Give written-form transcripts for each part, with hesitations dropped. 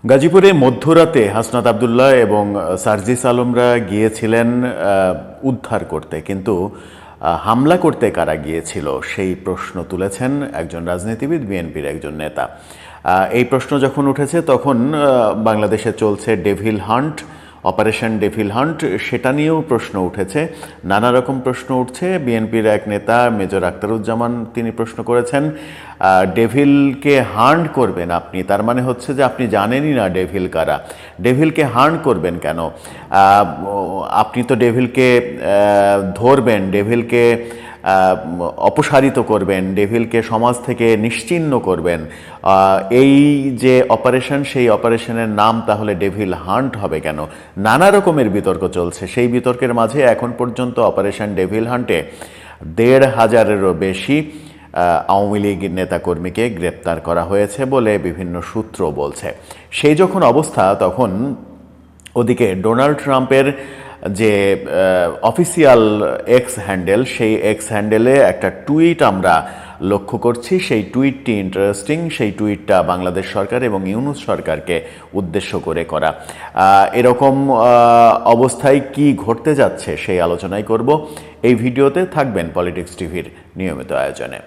গাজীপুরে মধ্যরাতে হাসনাত আবদুল্লাহ এবং সার্জিস আলমরা গিয়েছিলেন উদ্ধার করতে, কিন্তু হামলা করতে কারা গিয়েছিল সেই প্রশ্ন তুলেছেন একজন রাজনীতিবিদ, বিএনপির একজন নেতা। এই প্রশ্ন যখন উঠেছে তখন বাংলাদেশে চলছে devil hunt, operation devil hunt, সেটা নিয়েও প্রশ্ন উঠেছে, নানা রকম প্রশ্ন উঠছে। বিএনপির এক নেতা মেজর আখতারুজ্জামান তিনি প্রশ্ন করেছেন, ডেভিলকে হান্ট করবেন আপনি, তার মানে হচ্ছে যে আপনি জানেনই না ডেভিল কারা, ডেভিলকে হান্ট করবেন কেন? আপনি তো ডেভিলকে ধরবেন, ডেভিলকে অপসারিত করবেন, ডেভিলকে সমাজ থেকে নিশ্চিহ্ন করবেন, এই যে অপারেশন, সেই অপারেশনের নাম তাহলে ডেভিল হান্ট হবে কেন? নানা রকমের বিতর্ক চলছে। সেই বিতর্কের মাঝে এখন পর্যন্ত অপারেশন ডেভিল হান্টে ১৫০০-এরও বেশি আওয়ামী লীগ নেতাকর্মীকে গ্রেপ্তার করা হয়েছে বলে বিভিন্ন সূত্র বলছে। সেই যখন অবস্থা, তখন ওদিকে ডোনাল্ড ট্রাম্পের যে অফিসিয়াল এক্স হ্যান্ডেল, সেই এক্স হ্যান্ডেলে একটা টুইট আমরা লক্ষ্য করছি। সেই টুইটটি ইন্টারেস্টিং। সেই টুইটটা বাংলাদেশ সরকার এবং ইউনূস সরকারকে উদ্দেশ্য করে করা। এরকম অবস্থায় কি ঘটতে যাচ্ছে সেই আলোচনাই করব এই ভিডিওতে। থাকবেন পলিটিক্স টিভির নিয়মিত আয়োজনে।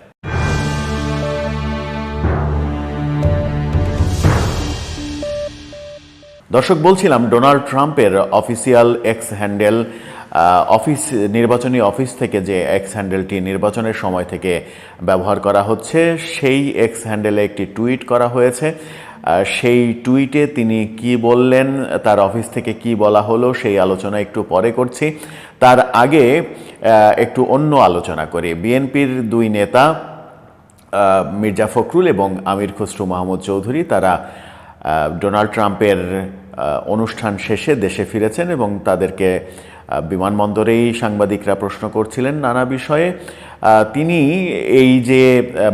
দর্শক, বলছিলাম ডোনাল্ড ট্রাম্পের অফিসিয়াল এক্স হ্যান্ডেল, নির্বাচনী অফিস থেকে যে এক্স হ্যান্ডেলটি নির্বাচনের সময় থেকে ব্যবহার করা হচ্ছে, সেই এক্স হ্যান্ডেলে একটি টুইট করা হয়েছে। সেই টুইটে তিনি কি বললেন, তার অফিস থেকে কি বলা হলো, সেই আলোচনা একটু পরে করছি। তার আগে একটু অন্য আলোচনা করি। বিএনপির দুই নেতা মির্জা ফখরুল এবং আমির খসরু মাহমুদ চৌধুরী, তারা ডোনাল্ড ট্রাম্পের অনুষ্ঠান শেষে দেশে ফিরেছেন এবং তাদেরকে বিমানবন্দরেই সাংবাদিকরা প্রশ্ন করছিলেন নানা বিষয়ে। তিনি এই যে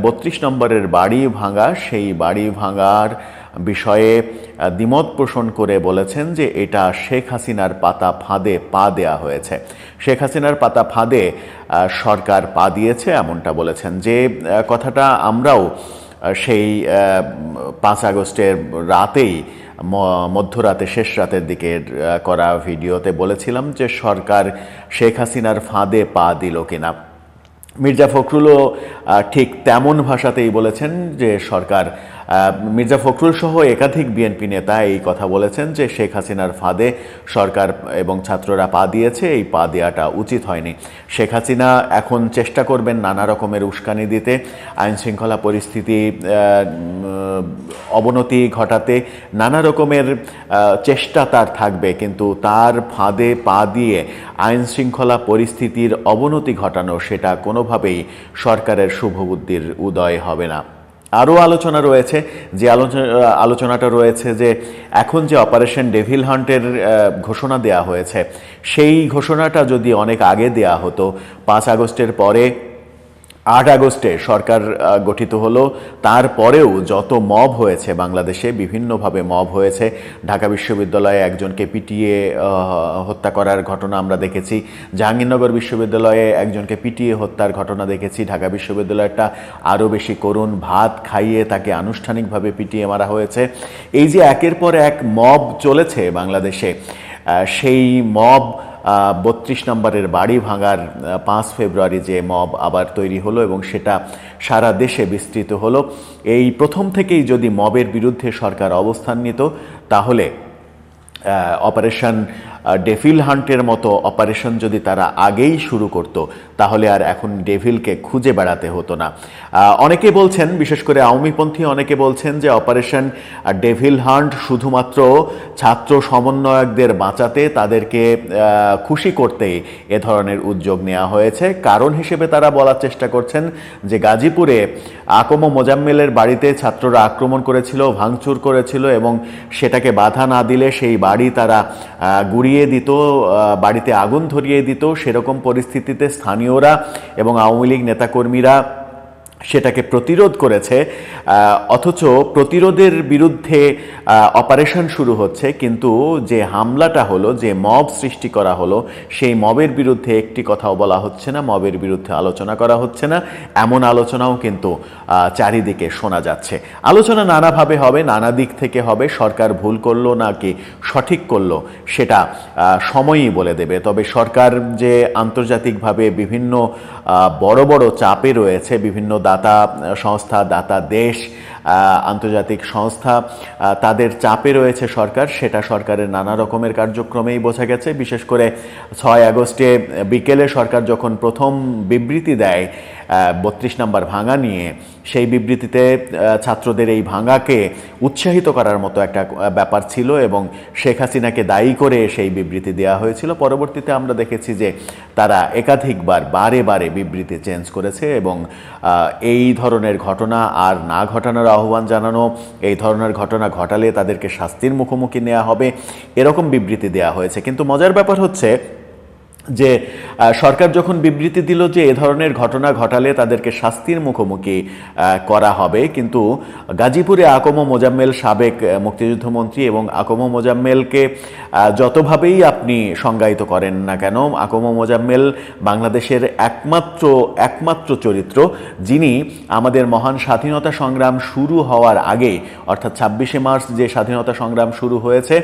৩২ নম্বরের বাড়ি ভাঙা, সেই বাড়ি ভাঙার বিষয়ে দ্বিমত পোষণ করে বলেছেন যে এটা শেখ হাসিনার পাতা ফাঁদে পা দেয়া হয়েছে, শেখ হাসিনার পাতা ফাঁদে সরকার পা দিয়েছে, এমনটা বলেছেন। যে কথাটা আমরাও সেই ৫ আগস্টের রাতেই, মধ্যরাতে, শেষ রাতের দিকে করা ভিডিওতে বলেছিলাম যে সরকার শেখ হাসিনার ফাঁদে পা দিল কিনা। মির্জা ফখরুলও ঠিক তেমন ভাষাতেই বলেছেন যে সরকার, মির্জা ফখরুল সহ একাধিক বিএনপি নেতা এই কথা বলেছেন যে শেখ হাসিনার ফাঁদে সরকার এবং ছাত্ররা পা দিয়েছে, এই পা দেওয়াটা উচিত হয়নি। শেখ হাসিনা এখন চেষ্টা করবেন নানা রকমের উস্কানি দিতে, আইনশৃঙ্খলা পরিস্থিতি অবনতি ঘটাতে, নানা রকমের চেষ্টা তার থাকবে, কিন্তু তার ফাঁদে পা দিয়ে আইনশৃঙ্খলা পরিস্থিতির অবনতি ঘটানো, সেটা কোনোভাবেই সরকারের শুভবুদ্ধির উদয় হবে না। আরও আলোচনা রয়েছে, যে আলোচনাটা রয়েছে যে এখন যে অপারেশন ডেভিল হান্টের ঘোষণা দেয়া হয়েছে, সেই ঘোষণাটা যদি অনেক আগে দেয়া হতো, ৫ আগস্টের পরে ৮ আগস্টে সরকার গঠিত হলো, তারপরেও যত মব হয়েছে বাংলাদেশে, বিভিন্নভাবে মব হয়েছে। ঢাকা বিশ্ববিদ্যালয়ে একজনকে পিটিয়ে হত্যা করার ঘটনা আমরা দেখেছি, জাহাঙ্গীরনগর বিশ্ববিদ্যালয়ে একজনকে পিটিয়ে হত্যার ঘটনা দেখেছি, ঢাকা বিশ্ববিদ্যালয়টা আরও বেশি করুণ, ভাত খাইয়ে তাকে আনুষ্ঠানিকভাবে পিটিয়ে মারা হয়েছে। এই যে একের পর এক মব চলেছে বাংলাদেশে, সেই মব ৩২ নম্বরের বাড়ি ভাঙার ৫ ফেব্রুয়ারি যে মব আবার তৈরি হলো এবং সেটা সারা দেশে বিস্তৃত হলো, এই প্রথম থেকেই যদি মবের বিরুদ্ধে সরকার অবস্থান নিত, তাহলে অপারেশন ডেভিল হান্টের মতো অপারেশন যদি তারা আগেই শুরু করত, তাহলে আর এখন ডেভিলকে খুঁজে বেড়াতে হতো না। অনেকে বলছেন, বিশেষ করে আওয়ামীপন্থী অনেকে বলছেন যে অপারেশন ডেভিল হান্ট শুধুমাত্র ছাত্র সমন্বয়কদের বাঁচাতে, তাদেরকে খুশি করতেই এ ধরনের উদ্যোগ নেওয়া হয়েছে। কারণ হিসেবে তারা বলার চেষ্টা করছেন যে গাজীপুরে আকম মোজাম্মেলের বাড়িতে ছাত্ররা আক্রমণ করেছিল, ভাঙচুর করেছিল এবং সেটাকে বাধা না দিলে সেই বাড়ি তারা গুড়িয়ে দিত, বাড়িতে আগুন ধরিয়ে দিত। সেরকম পরিস্থিতিতে স্থানীয়রা এবং আওয়ামী লীগ নেতাকর্মীরা সেটাকে প্রতিরোধ করেছে, অথচ প্রতিরোধের বিরুদ্ধে অপারেশন শুরু হচ্ছে, কিন্তু যে হামলাটা হলো, যে মব সৃষ্টি করা হলো, সেই মবের বিরুদ্ধে একটি কথাও বলা হচ্ছে না, মবের বিরুদ্ধে আলোচনা করা হচ্ছে না। এমন আলোচনাও কিন্তু চারিদিকে শোনা যাচ্ছে। আলোচনা নানাভাবে হবে, নানা দিক থেকে হবে। সরকার ভুল করলো নাকি সঠিক করলো সেটা সময়ই বলে দেবে। তবে সরকার যে আন্তর্জাতিকভাবে বিভিন্ন বড় বড় চাপে রয়েছে, বিভিন্ন দাতা সংস্থা, দাতা দেশ, আন্তর্জাতিক সংস্থা, তাদের চাপে রয়েছে সরকার, সেটা সরকারের নানা রকমের কার্যক্রমেই বোঝা গেছে। বিশেষ করে 6 আগস্টে বিকেলে সরকার যখন প্রথম বিবৃতি দেয় 32 নম্বর ভাঙা নিয়ে, সেই বিবৃতিতে ছাত্রদের এই ভাঙাকে উৎসাহিত করার মতো একটা ব্যাপার ছিল এবং শেখ হাসিনাকে দায়ী করে সেই বিবৃতি দেওয়া হয়েছিল। পরবর্তীতে আমরা দেখেছি যে তারা একাধিকবার বারে বারে বিবৃতি চেঞ্জ করেছে এবং এই ধরনের ঘটনা আর না ঘটানোর আহ্বান জানানো, এই ধরনের ঘটনা ঘটালে তাদেরকে শাস্তির মুখোমুখি নেওয়া হবে, এরকম বিবৃতি দেওয়া হয়েছে। কিন্তু মজার ব্যাপার হচ্ছে যে সরকার যখন বিবৃতি দিল যে এ ধরনের ঘটনা ঘটালে তাদেরকে শাস্তির মুখোমুখি করা হবে, কিন্তু গাজীপুরে আকম মোজাম্মেল, সাবেক মুক্তিযুদ্ধমন্ত্রী, এবং আকম মোজাম্মেলকে যতভাবেই আপনি সংজ্ঞায়িত করেন না কেন, আকম মোজাম্মেল বাংলাদেশের একমাত্র চরিত্র যিনি আমাদের মহান স্বাধীনতা সংগ্রাম শুরু হওয়ার আগে, অর্থাৎ 26শে মার্চ যে স্বাধীনতা সংগ্রাম শুরু হয়েছে,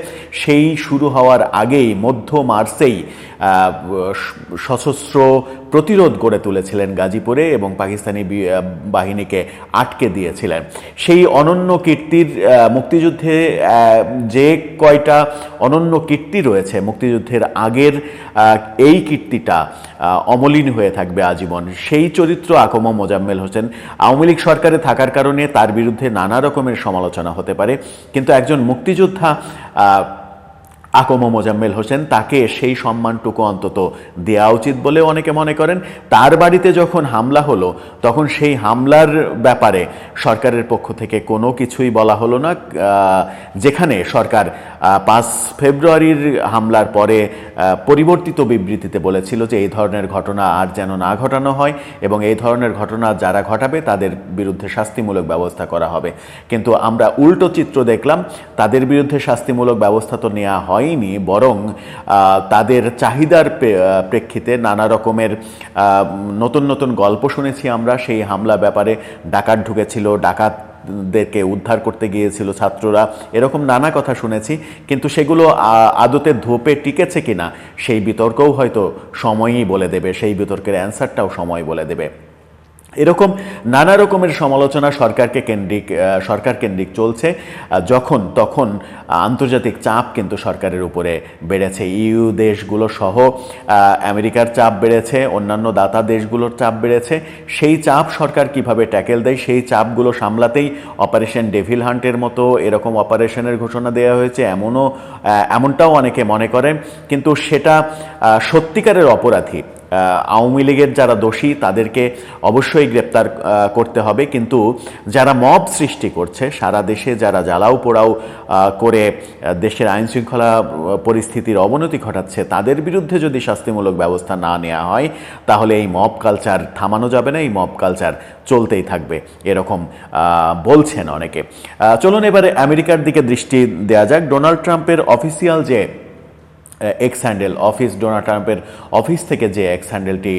সেই শুরু হওয়ার আগেই, মধ্য মার্চেই সশস্ত্র প্রতিরোধ গড়ে তুলেছিলেন গাজীপুরে এবং পাকিস্তানি বাহিনীকে আটকে দিয়েছিলেন। সেই অনন্য কীর্তির, মুক্তিযুদ্ধে যে কয়টা অনন্য কীর্তি রয়েছে মুক্তিযুদ্ধের আগের, এই কীর্তিটা অমলিন হয়ে থাকবে আজীবন। সেই চরিত্র আকম মোজাম্মেল হোসেন। আওয়ামী লীগ সরকারে থাকার কারণে তার বিরুদ্ধে নানা রকমের সমালোচনা হতে পারে, কিন্তু একজন মুক্তিযোদ্ধা আকম মোজাম্মেল হোসেন, তাকে সেই সম্মানটুকু অন্তত দেওয়া উচিত বলে অনেকে মনে করেন। তার বাড়িতে যখন হামলা হলো তখন সেই হামলার ব্যাপারে সরকারের পক্ষ থেকে কোনো কিছুই বলা হলো না, যেখানে সরকার 5 ফেব্রুয়ারির হামলার পরে পরিবর্তিত বিবৃতিতে বলেছিল যে এই ধরনের ঘটনা আর যেন না ঘটানো হয় এবং এই ধরনের ঘটনা যারা ঘটাবে তাদের বিরুদ্ধে শাস্তিমূলক ব্যবস্থা করা হবে। কিন্তু আমরা উল্টো চিত্র দেখলাম, তাদের বিরুদ্ধে শাস্তিমূলক ব্যবস্থা তো নেওয়া হয়নি, বরং তাদের চাহিদার প্রেক্ষিতে নানা রকমের নতুন নতুন গল্প শুনেছি আমরা। সেই হামলা ব্যাপারে ডাকাত ঢুকেছিল, ডাকাতদেরকে উদ্ধার করতে গিয়েছিল ছাত্ররা, এরকম নানা কথা শুনেছি, কিন্তু সেগুলো আদতে ধোপে টিকেছে কিনা সেই বিতর্কও হয়তো সময়ই বলে দেবে, সেই বিতর্কের অ্যান্সারটাও সময় বলে দেবে। এরকম নানা রকমের সমালোচনা সরকার কেন্দ্রিক চলছে। যখন তখন আন্তর্জাতিক চাপ কিন্তু সরকারের উপরে বেড়েছে, ইইউ দেশগুলো সহ আমেরিকার চাপ বেড়েছে, অন্যান্য দাতা দেশগুলোর চাপ বেড়েছে। সেই চাপ সরকার কিভাবে ট্যাকেল দেয়, সেই চাপগুলো সামলাতেই অপারেশন ডেভিল হান্টের মতো এরকম অপারেশনের ঘোষণা দেওয়া হয়েছে, এমনটাও অনেকে মনে করেন। কিন্তু সেটা সত্যিকারের অপরাধী, আওয়ামী লীগের যারা দোষী তাদেরকে অবশ্যই গ্রেপ্তার করতে হবে, কিন্তু যারা মব সৃষ্টি করছে, সারা দেশে যারা জ্বালাও পোড়াও করে দেশের আইনশৃঙ্খলা পরিস্থিতির অবনতি ঘটাচ্ছে, তাদের বিরুদ্ধে যদি শাস্তিমূলক ব্যবস্থা না নেওয়া হয় তাহলে এই মব কালচার থামানো যাবে না, এই মব কালচার চলতেই থাকবে, এরকম বলছেন অনেকে। চলুন এবারে আমেরিকার দিকে দৃষ্টি দেওয়া যাক। ডোনাল্ড ট্রাম্পের অফিসিয়াল যে এক্স হ্যান্ডেল, ডোনাল্ড ট্রাম্পের অফিস থেকে যে এক্স হ্যান্ডেলটি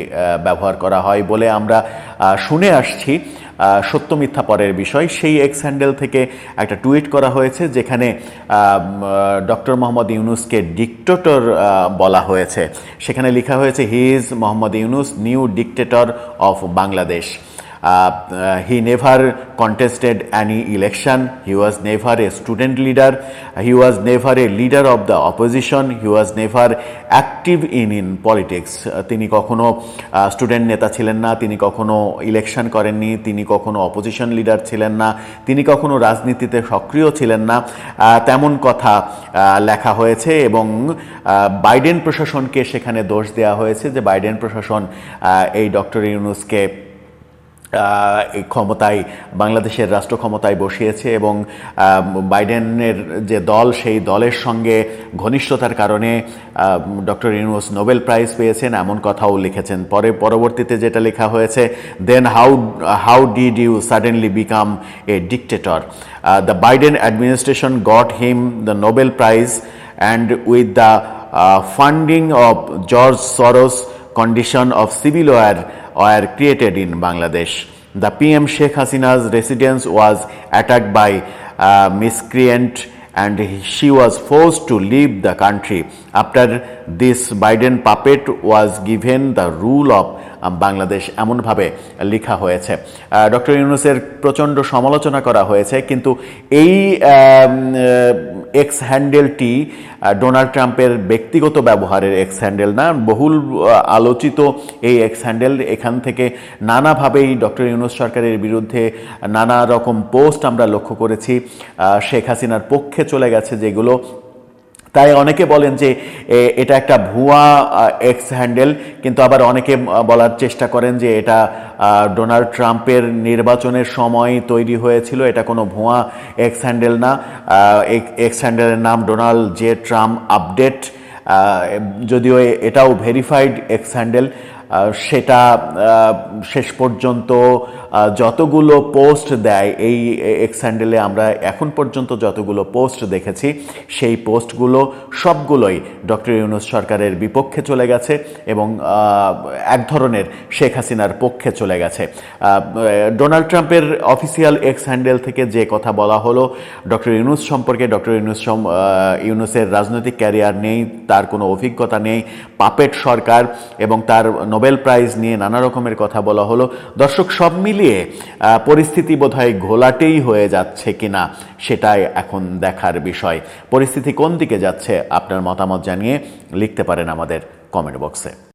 ব্যবহার করা হয় বলে আমরা শুনে আসছি, সত্য মিথ্যা পরের বিষয়, সেই এক্স হ্যান্ডেল থেকে একটা টুইট করা হয়েছে যেখানে ডক্টর মোহাম্মদ ইউনূসকে ডিক্টেটর বলা হয়েছে। সেখানে লেখা হয়েছে, he is Mohammad Yunus, new dictator of Bangladesh. He never contested any election. He was never a student leader. He was never a leader of the opposition. He was never active in politics. তিনি কখনো student নেতা ছিলেন না, তিনি কখনো election করেননি, তিনি কখনো অপোজিশন লিডার ছিলেন না, তিনি কখনো রাজনীতিতে সক্রিয় ছিলেন না, তেমন কথা লেখা হয়েছে। এবং বাইডেন প্রশাসনকে সেখানে দোষ দেওয়া হয়েছে যে বাইডেন প্রশাসন এই ডক্টর ইউনূসকে এই ক্ষমতায় বাংলাদেশের রাষ্ট্র ক্ষমতায় বসিয়েছে এবং বাইডেনের যে দল সেই দলের সঙ্গে ঘনিষ্ঠতার কারণে ডক্টর ইউনূস নোবেল প্রাইজ পেয়েছেন এমন কথাও লিখেছেন। পরবর্তীতে যেটা লেখা হয়েছে, then how did you suddenly become a dictator, the Biden administration got him the Nobel prize and with the funding of George Soros condition of civil war were created in Bangladesh. The PM Sheikh Hasina's residence was attacked by miscreant and she was forced to leave the country. After this, Biden puppet was given the rule of Bangladesh, এমনভাবে লেখা হয়েছে। Doctor ইউনূসের প্রচণ্ড সমালোচনা করা হয়েছে, কিন্তু এই x হ্যান্ডেলটি Donald ট্রাম্পের ব্যক্তিগত ব্যবহারের এক্স হ্যান্ডেল না, বহুল আলোচিত এই এক্স হ্যান্ডেল। এখান থেকে নানাভাবেই ডক্টর ইউনূস সরকারের বিরুদ্ধে নানা রকম পোস্ট আমরা লক্ষ্য করেছি শেখ হাসিনার পক্ষে চলে গেছে, যেগুলো তাই অনেকে বলেন যে এটা একটা ভুয়া এক্স হ্যান্ডেল, কিন্তু আবার অনেকে বলার চেষ্টা করেন যে এটা ডোনাল্ড ট্রাম্পের নির্বাচনের সময় তৈরি হয়েছিল, এটা কোনো ভুয়া এক্স হ্যান্ডেল না। এক্স হ্যান্ডেলের নাম ডোনাল্ড জে ট্রাম্প আপডেট, যদিও এটাও ভেরিফাইড এক্স হ্যান্ডেল। সেটা শেষ পর্যন্ত যতগুলো পোস্ট দেয় এই এক্স হ্যান্ডেলে, আমরা এখন পর্যন্ত যতগুলো পোস্ট দেখেছি সেই পোস্টগুলো সবগুলোই ডক্টর ইউনূস সরকারের বিপক্ষে চলে গেছে এবং এক ধরনের শেখ হাসিনার পক্ষে চলে গেছে। ডোনাল্ড ট্রাম্পের অফিসিয়াল এক্স হ্যান্ডেল থেকে যে কথা বলা হলো ডক্টর ইউনূস সম্পর্কে, ডক্টর ইউনূসের রাজনৈতিক ক্যারিয়ার নেই, তার কোনো অভিজ্ঞতা নেই, পাপেট সরকার, এবং তার নোবেল প্রাইজ নিয়ে নানা রকমের কথা বলা হলো। দর্শক, সব মিলিয়ে পরিস্থিতি বোধহয় ঘোলাটেই হয়ে যাচ্ছে কিনা সেটাই এখন দেখার বিষয়। পরিস্থিতি কোন দিকে যাচ্ছে আপনার মতামত জানিয়ে লিখতে পারেন আমাদের কমেন্ট বক্সে।